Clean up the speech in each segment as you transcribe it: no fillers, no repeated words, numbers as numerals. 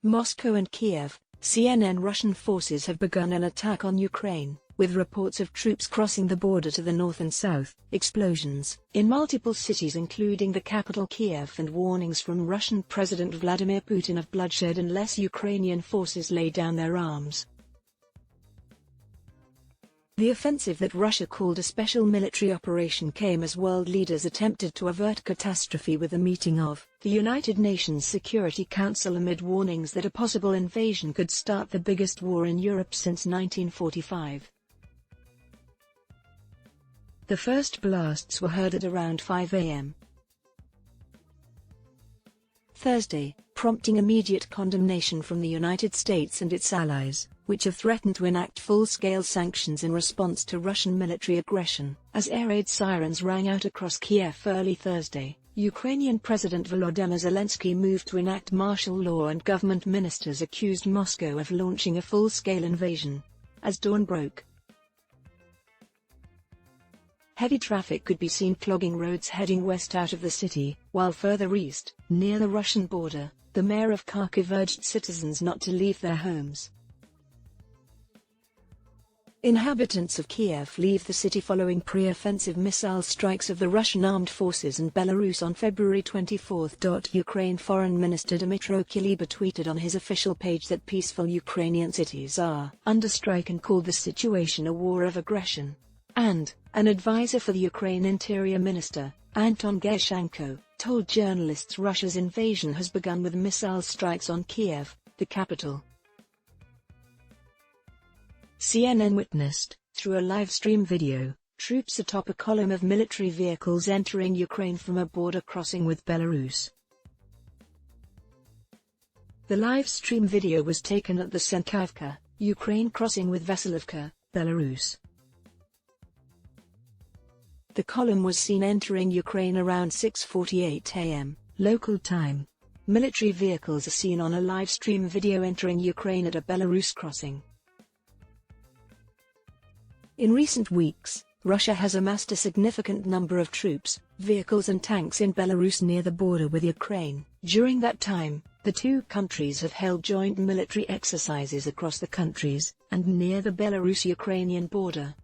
Moscow and Kiev, CNN. Russian forces have begun an attack on Ukraine, with reports of troops crossing the border to the north and south, explosions in multiple cities including the capital Kiev, and warnings from Russian President Vladimir Putin of bloodshed unless Ukrainian forces lay down their arms. The offensive that Russia called a special military operation came as world leaders attempted to avert catastrophe with a meeting of the United Nations Security Council amid warnings that a possible invasion could start the biggest war in Europe since 1945. The first blasts were heard at around 5 a.m. Thursday, prompting immediate condemnation from the United States and its allies, which have threatened to enact full-scale sanctions in response to Russian military aggression. As air raid sirens rang out across Kiev early Thursday, Ukrainian President Volodymyr Zelensky moved to enact martial law, and government ministers accused Moscow of launching a full-scale invasion. As dawn broke, heavy traffic could be seen clogging roads heading west out of the city, while further east, near the Russian border, the mayor of Kharkiv urged citizens not to leave their homes. Inhabitants of Kiev leave the city following pre-offensive missile strikes of the Russian armed forces and Belarus on February 24. Ukraine Foreign Minister Dmytro Kuleba tweeted on his official page that peaceful Ukrainian cities are under strike and called the situation a war of aggression. And an advisor for the Ukraine Interior Minister, Anton Gershenko, told journalists Russia's invasion has begun with missile strikes on Kiev, the capital. CNN witnessed, through a live-stream video, troops atop a column of military vehicles entering Ukraine from a border crossing with Belarus. The live-stream video was taken at the Senkivka, Ukraine crossing with Vasilyevka, Belarus. The column was seen entering Ukraine around 6:48 a.m. local time. Military vehicles are seen on a live-stream video entering Ukraine at a Belarus crossing. In recent weeks, Russia has amassed a significant number of troops, vehicles and tanks in Belarus near the border with Ukraine. During that time, the two countries have held joint military exercises across the countries and near the Belarus-Ukrainian border.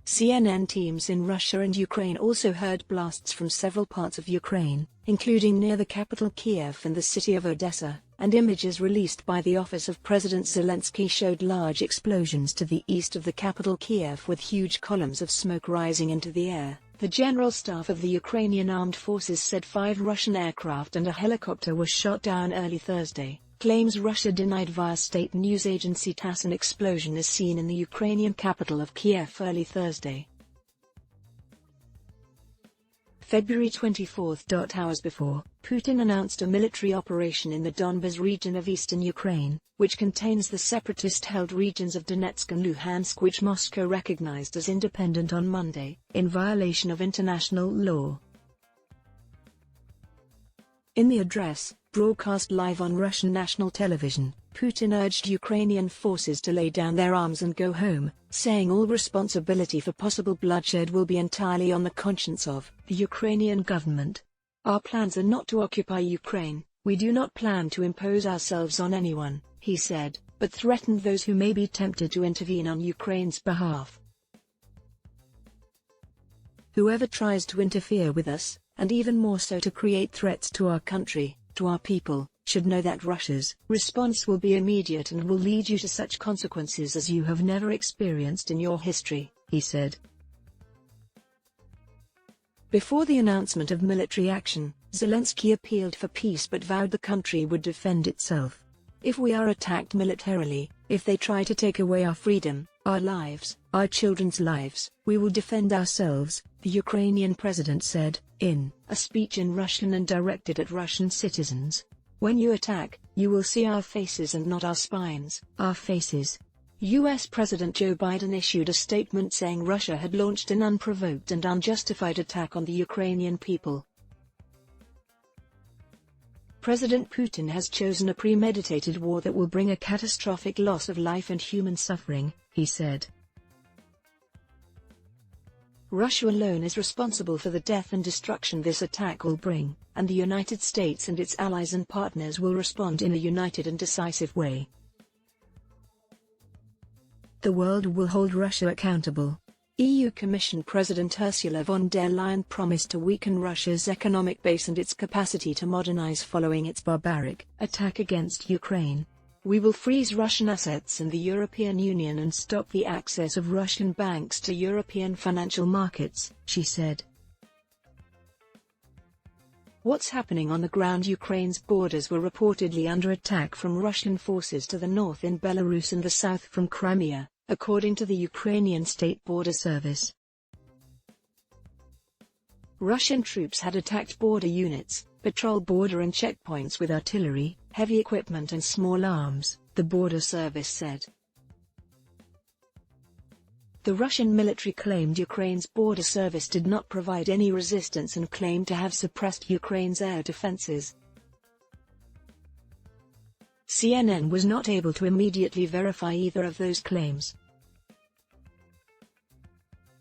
CNN teams in Russia and Ukraine also heard blasts from several parts of Ukraine, including near the capital Kiev and the city of Odessa, and images released by the Office of President Zelensky showed large explosions to the east of the capital Kiev with huge columns of smoke rising into the air. The General Staff of the Ukrainian Armed Forces said 5 Russian aircraft and a helicopter were shot down early Thursday. Claims Russia denied via state news agency TASS. An explosion is seen in the Ukrainian capital of Kiev early Thursday, February 24. Hours before, Putin announced a military operation in the Donbas region of eastern Ukraine, which contains the separatist-held regions of Donetsk and Luhansk, which Moscow recognized as independent on Monday, in violation of international law. In the address, broadcast live on Russian national television, Putin urged Ukrainian forces to lay down their arms and go home, saying all responsibility for possible bloodshed will be entirely on the conscience of the Ukrainian government. Our plans are not to occupy Ukraine, we do not plan to impose ourselves on anyone, he said, but threatened those who may be tempted to intervene on Ukraine's behalf. Whoever tries to interfere with us, and even more so to create threats to our country, to our people, should know that Russia's response will be immediate and will lead you to such consequences as you have never experienced in your history, he said. Before the announcement of military action, Zelensky appealed for peace but vowed the country would defend itself. If we are attacked militarily, if they try to take away our freedom, our lives, our children's lives, we will defend ourselves, the Ukrainian president said, in a speech in Russian and directed at Russian citizens. When you attack, you will see our faces and not our spines, our faces. U.S. President Joe Biden issued a statement saying Russia had launched an unprovoked and unjustified attack on the Ukrainian people. President Putin has chosen a premeditated war that will bring a catastrophic loss of life and human suffering, he said. Russia alone is responsible for the death and destruction this attack will bring, and the United States and its allies and partners will respond in a united and decisive way. The world will hold Russia accountable. EU Commission President Ursula von der Leyen promised to weaken Russia's economic base and its capacity to modernize following its barbaric attack against Ukraine. We will freeze Russian assets in the European Union and stop the access of Russian banks to European financial markets, she said. What's happening on the ground? Ukraine's borders were reportedly under attack from Russian forces to the north in Belarus and the south from Crimea, according to the Ukrainian State Border Service. Russian troops had attacked border units, patrol border and checkpoints with artillery, heavy equipment and small arms, the border service said. The Russian military claimed Ukraine's border service did not provide any resistance and claimed to have suppressed Ukraine's air defenses. CNN was not able to immediately verify either of those claims.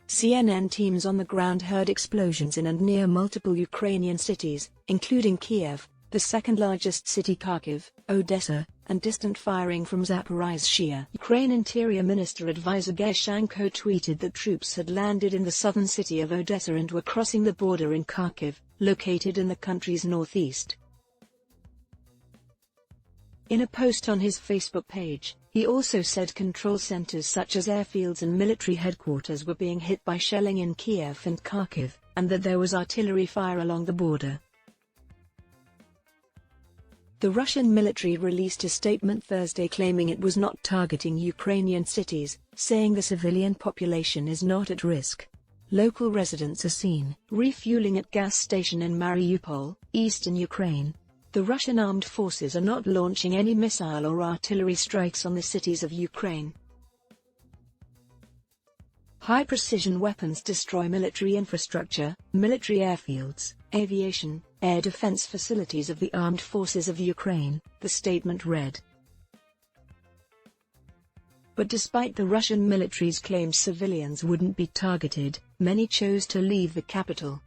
CNN teams on the ground heard explosions in and near multiple Ukrainian cities, including Kiev, the second-largest city Kharkiv, Odessa, and distant firing from Zaporizhzhia. Ukraine Interior Minister Advisor Gershenko tweeted that troops had landed in the southern city of Odessa and were crossing the border in Kharkiv, located in the country's northeast. In a post on his Facebook page, he also said control centers such as airfields and military headquarters were being hit by shelling in Kiev and Kharkiv, and that there was artillery fire along the border. The Russian military released a statement Thursday claiming it was not targeting Ukrainian cities, saying the civilian population is not at risk. Local residents are seen refueling at gas station in Mariupol, eastern Ukraine. The Russian armed forces are not launching any missile or artillery strikes on the cities of Ukraine. High-precision weapons destroy military infrastructure, military airfields, aviation, air defense facilities of the armed forces of Ukraine, the statement read. But despite the Russian military's claims civilians wouldn't be targeted, many chose to leave the capital.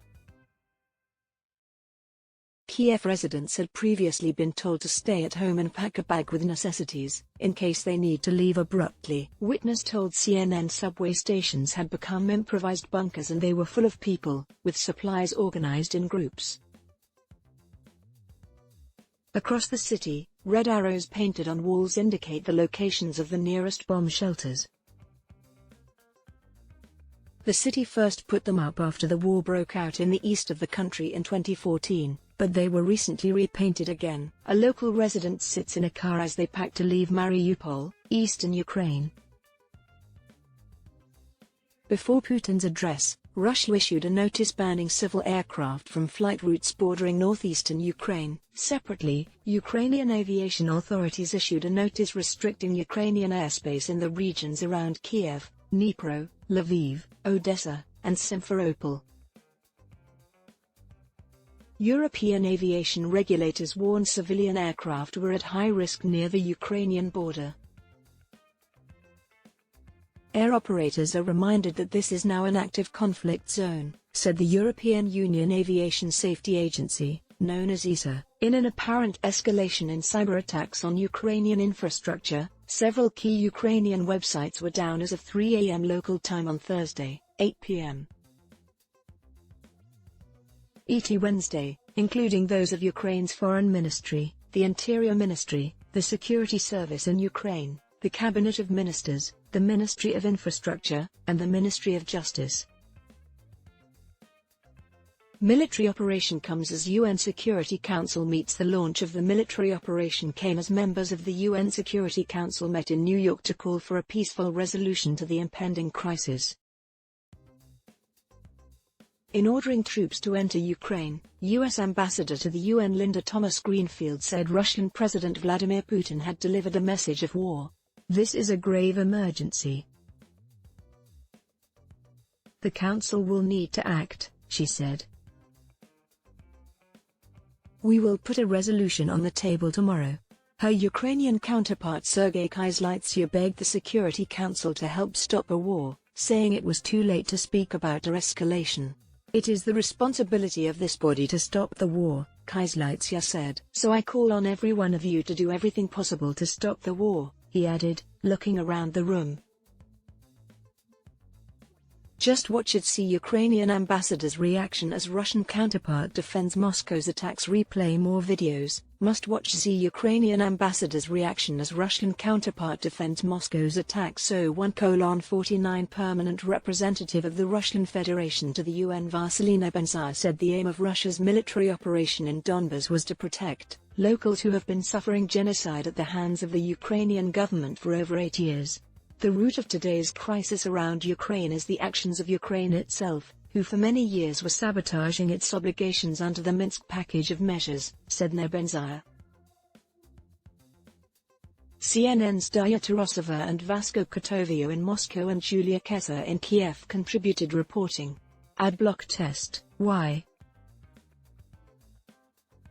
Kiev residents had previously been told to stay at home and pack a bag with necessities, in case they need to leave abruptly. Witness told CNN subway stations had become improvised bunkers and they were full of people, with supplies organized in groups. Across the city, red arrows painted on walls indicate the locations of the nearest bomb shelters. The city first put them up after the war broke out in the east of the country in 2014. But they were recently repainted again. A local resident sits in a car as they pack to leave Mariupol, eastern Ukraine. Before Putin's address, Russia issued a notice banning civil aircraft from flight routes bordering northeastern Ukraine. Separately, Ukrainian aviation authorities issued a notice restricting Ukrainian airspace in the regions around Kiev, Dnipro, Lviv, Odessa, and Simferopol. European aviation regulators warned civilian aircraft were at high risk near the Ukrainian border. Air operators are reminded that this is now an active conflict zone, said the European Union Aviation Safety Agency, known as ESA. In an apparent escalation in cyber attacks on Ukrainian infrastructure, several key Ukrainian websites were down as of 3 a.m. local time on Thursday, 8 p.m. ET Wednesday, including those of Ukraine's Foreign Ministry, the Interior Ministry, the Security Service in Ukraine, the Cabinet of Ministers, the Ministry of Infrastructure, and the Ministry of Justice. Military operation comes as UN Security Council meets. The launch of the military operation came as members of the UN Security Council met in New York to call for a peaceful resolution to the impending crisis. In ordering troops to enter Ukraine, U.S. Ambassador to the UN Linda Thomas-Greenfield said Russian President Vladimir Putin had delivered a message of war. This is a grave emergency. The Council will need to act, she said. We will put a resolution on the table tomorrow. Her Ukrainian counterpart Sergei Kyslytsya begged the Security Council to help stop a war, saying it was too late to speak about a escalation. "It is the responsibility of this body to stop the war," Kyslytsya said. "So I call on every one of you to do everything possible to stop the war," he added, looking around the room. Just watch it. See Ukrainian ambassador's reaction as Russian counterpart defends Moscow's attacks. Replay more videos. Must watch. See Ukrainian ambassador's reaction as Russian counterpart defends Moscow's attacks. So 1:49 Permanent representative of the Russian Federation to the UN Vasily Nebenzia said the aim of Russia's military operation in Donbas was to protect locals who have been suffering genocide at the hands of the Ukrainian government for over 8 years. "The root of today's crisis around Ukraine is the actions of Ukraine itself, who for many years were sabotaging its obligations under the Minsk package of measures," said Nebenzia. CNN's Darya Tarasova and Vasco Kotovio in Moscow and Julia Kessa in Kiev contributed reporting. Adblock test: why,